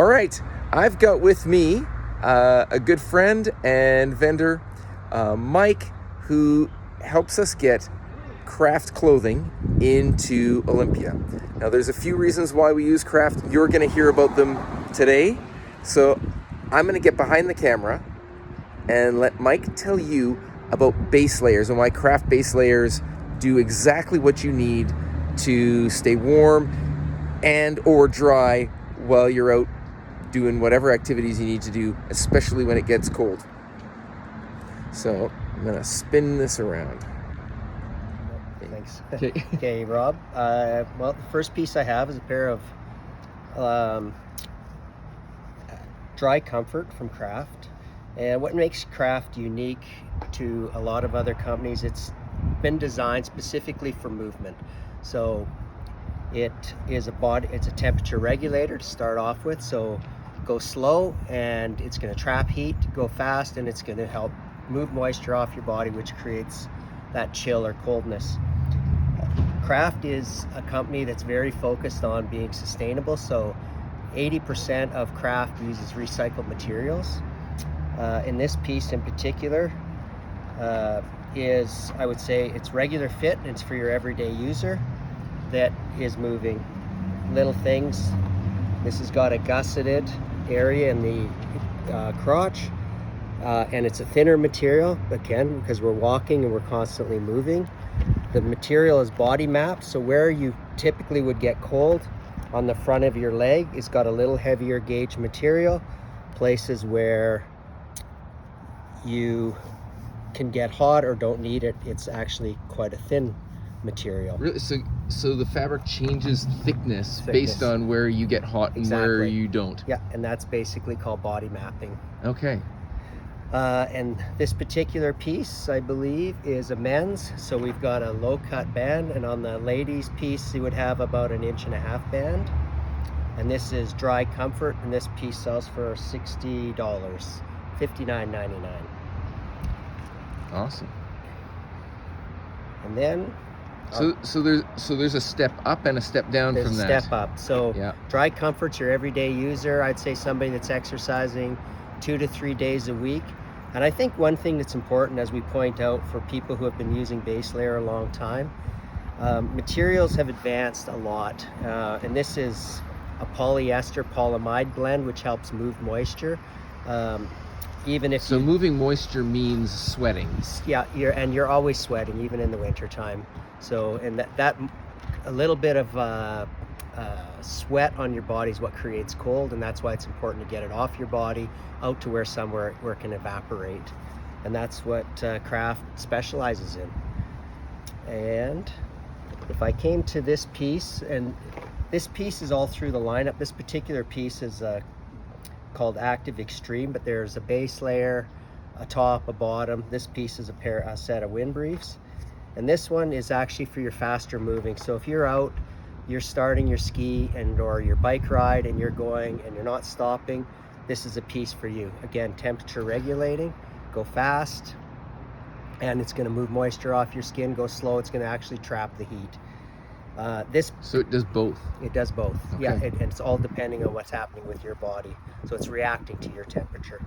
All right, I've got with me a good friend and vendor, Mike, who helps us get craft clothing into Olympia. Now, there's a few reasons why we use craft. You're going to hear about them today. So I'm going to get behind the camera and let Mike tell you about Baselayers and why craft Baselayers do exactly what you need to stay warm and or dry while you're out doing whatever activities you need to do, especially when it gets cold. So I'm gonna spin this around. Thanks. Okay. Okay, Rob. Well, the first piece I have is a pair of Dry Comfort from Craft. And what makes Craft unique to a lot of other companies, it's been designed specifically for movement. So it is it's a temperature regulator to start off with. So go slow and it's going to trap heat, go fast, and it's going to help move moisture off your body, which creates that chill or coldness. Craft is a company that's very focused on being sustainable. So 80% of Craft uses recycled materials. In this piece in particular, I would say it's regular fit and it's for your everyday user that is moving little things. This has got a gusseted area in the crotch, and it's a thinner material, again, because we're walking and we're constantly moving. The material is body mapped, so where you typically would get cold on the front of your leg, it's got a little heavier gauge material. Places where you can get hot or don't need it, it's actually quite a thin material. Really? So the fabric changes thickness based on where you get hot and where you don't. Yeah, and that's basically called body mapping. Okay. And this particular piece, I believe, is a men's. So we've got a low cut band, and on the ladies piece, you would have about 1.5 inch band. And this is Dry Comfort, and this piece sells for $60, $59.99. Awesome. And then so there's a step up and a step down from that. There's a step up. So yeah. Dry Comfort's your everyday user. I'd say somebody that's exercising 2 to 3 days a week. And I think one thing that's important, as we point out, for people who have been using Baselayer a long time, materials have advanced a lot. And this is a polyester polyamide blend, which helps move moisture. Even if moving moisture means sweating. Yeah, you're always sweating, even in the winter time. So, and that a little bit of sweat on your body is what creates cold, and that's why it's important to get it off your body, out to somewhere where it can evaporate. And that's what Craft specializes in. And if I came to this piece, and this piece is all through the lineup. This particular piece is called Active Extreme, but there's a base layer, a top, a bottom. This piece is a set of wind briefs, and this one is actually for your faster moving. So if you're out, you're starting your ski or your bike ride, and you're going and you're not stopping, this is a piece for you. Again, temperature regulating, go fast, and it's going to move moisture off your skin. Go slow, it's going to actually trap the heat. So it does both? It does both. Okay. Yeah, and it's all depending on what's happening with your body. So it's reacting to your temperature.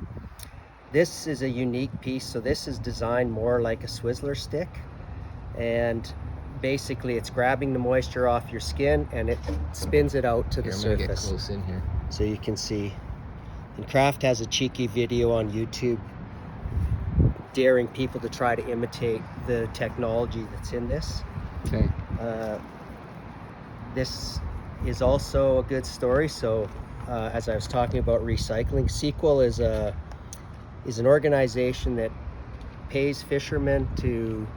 This is a unique piece. So this is designed more like a Swizzler stick. And basically it's grabbing the moisture off your skin and it spins it out to the surface. I'm gonna get close in here. So you can see. And Craft has a cheeky video on YouTube daring people to try to imitate the technology that's in this. Okay. This is also a good story. So as I was talking about recycling, Sequel is an organization that pays fishermen to,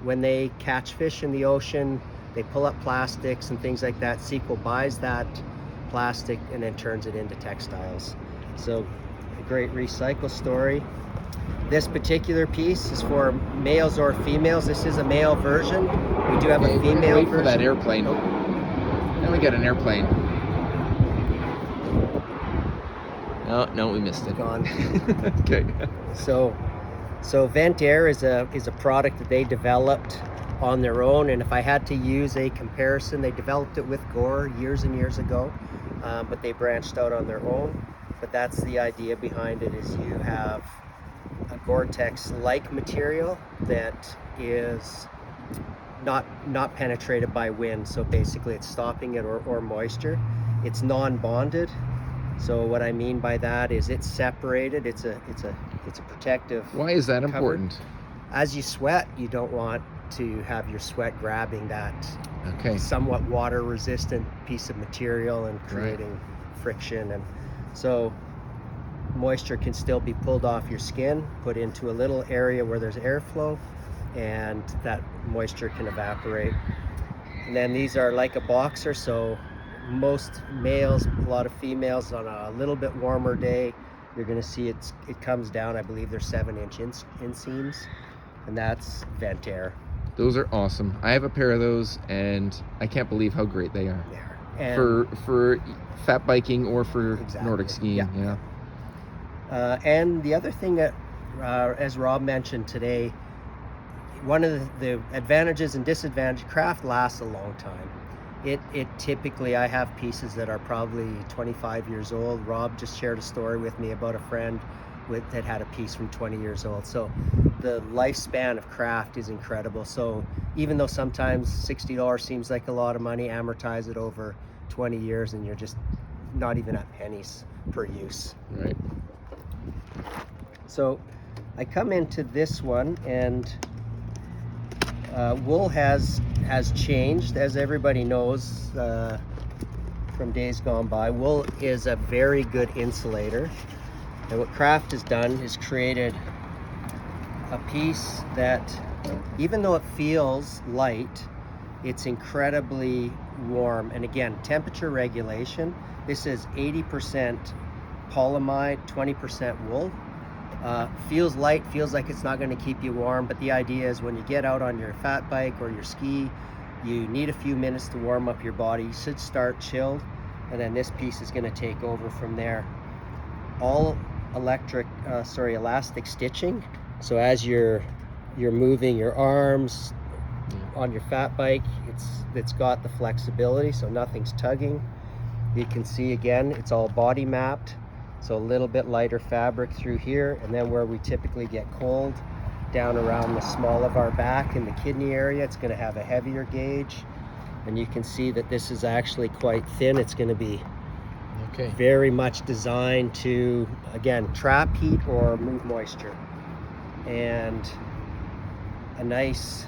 when they catch fish in the ocean, they pull up plastics and things like that. Sequel buys that plastic and then turns it into textiles. So a great recycle story. This particular piece is for males or females. This is a male version. We do have a female version. Wait for that airplane. Oh. Then we got an airplane. No, we missed it. Gone. Okay. So Vent Air is a product that they developed on their own, and if I had to use a comparison, they developed it with Gore years and years ago, but they branched out on their own. but that's the idea behind it, is you have a Gore-Tex-like material that is not penetrated by wind. So basically it's stopping it or moisture. It's non-bonded. So what I mean by that is it's separated. It's a protective. Why is that cover. important? As you sweat, you don't want to have your sweat grabbing that Okay. somewhat water resistant piece of material and creating friction, and so moisture can still be pulled off your skin, put into a little area where there's airflow, and that moisture can evaporate. And then these are like a boxer, so most males, a lot of females, on a little bit warmer day, you're going to see it comes down. I believe they're 7-inch inseams, and that's vent air. Those are awesome. I have a pair of those, and I can't believe how great they are. And For fat biking or for Nordic skiing. Yeah. And the other thing that, as Rob mentioned today, one of the advantages and disadvantages, craft lasts a long time. It typically, I have pieces that are probably 25 years old. Rob just shared a story with me about a friend that had a piece from 20 years old. So the lifespan of craft is incredible. So even though sometimes $60 seems like a lot of money, amortize it over 20 years and you're just not even at pennies per use. Right. So I come into this one, and wool has changed, as everybody knows from days gone by. Wool is a very good insulator, and what Craft has done is created a piece that, even though it feels light, it's incredibly warm. And again, temperature regulation. This is 80% polyamide, 20% wool. Feels light, feels like it's not going to keep you warm, but the idea is when you get out on your fat bike or your ski, you need a few minutes to warm up your body. You should start chilled, and then this piece is going to take over from there. All elastic stitching. So as you're moving your arms on your fat bike, it's got the flexibility, so nothing's tugging. You can see again, it's all body mapped. So a little bit lighter fabric through here, and then where we typically get cold, down around the small of our back in the kidney area, it's going to have a heavier gauge. And you can see that this is actually quite thin. It's going to be very much designed to, again, trap heat or move moisture. And a nice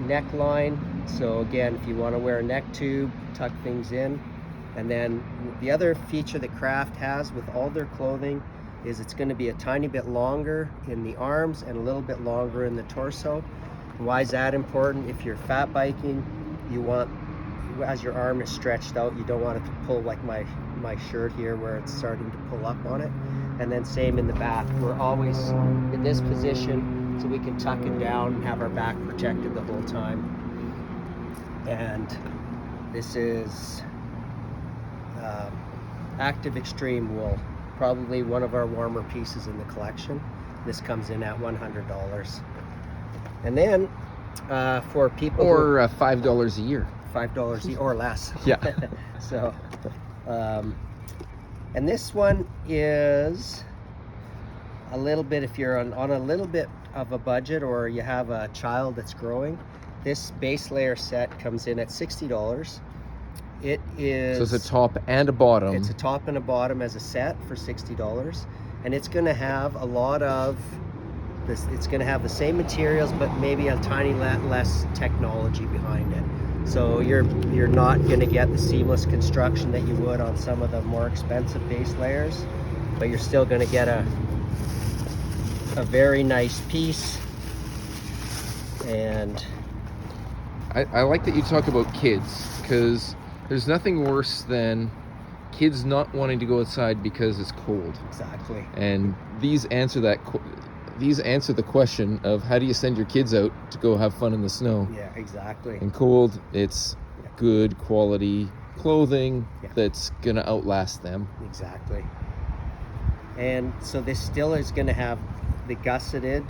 neckline. So again, if you want to wear a neck tube, tuck things in. And then the other feature that Craft has with all their clothing is it's going to be a tiny bit longer in the arms and a little bit longer in the torso. Why is that important? If you're fat biking, you want, as your arm is stretched out, you don't want it to pull like my shirt here where it's starting to pull up on it. And then same in the back. We're always in this position so we can tuck it down and have our back protected the whole time. And this is Active Extreme wool, probably one of our warmer pieces in the collection. This comes in at $100. And then for people or $5 a year, $5 or less. Yeah. So and this one is a little bit, if you're on a little bit of a budget or you have a child that's growing, this base layer set comes in at $60. It is, so it's a top and a bottom. It's a top and a bottom as a set for $60, and it's going to have a lot of this. It's going to have the same materials, but maybe a tiny less technology behind it. So you're not going to get the seamless construction that you would on some of the more expensive base layers, but you're still going to get a very nice piece. And I like that you talk about kids, because there's nothing worse than kids not wanting to go outside because it's cold. Exactly. And these answer the question of how do you send your kids out to go have fun in the snow? Yeah, exactly. In cold, it's good quality clothing that's gonna outlast them. Exactly. And so this still is going to have the gusseted,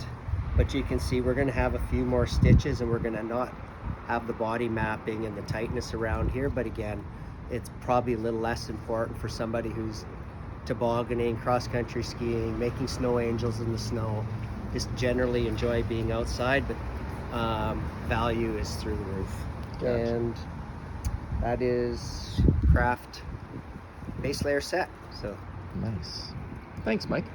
but you can see we're going to have a few more stitches, and we're going to not have the body mapping and the tightness around here, but again, it's probably a little less important for somebody who's tobogganing, cross-country skiing, making snow angels in the snow, just generally enjoy being outside, but value is through the roof. Gotcha. And that is craft base layer set. So Nice. Thanks, Mike.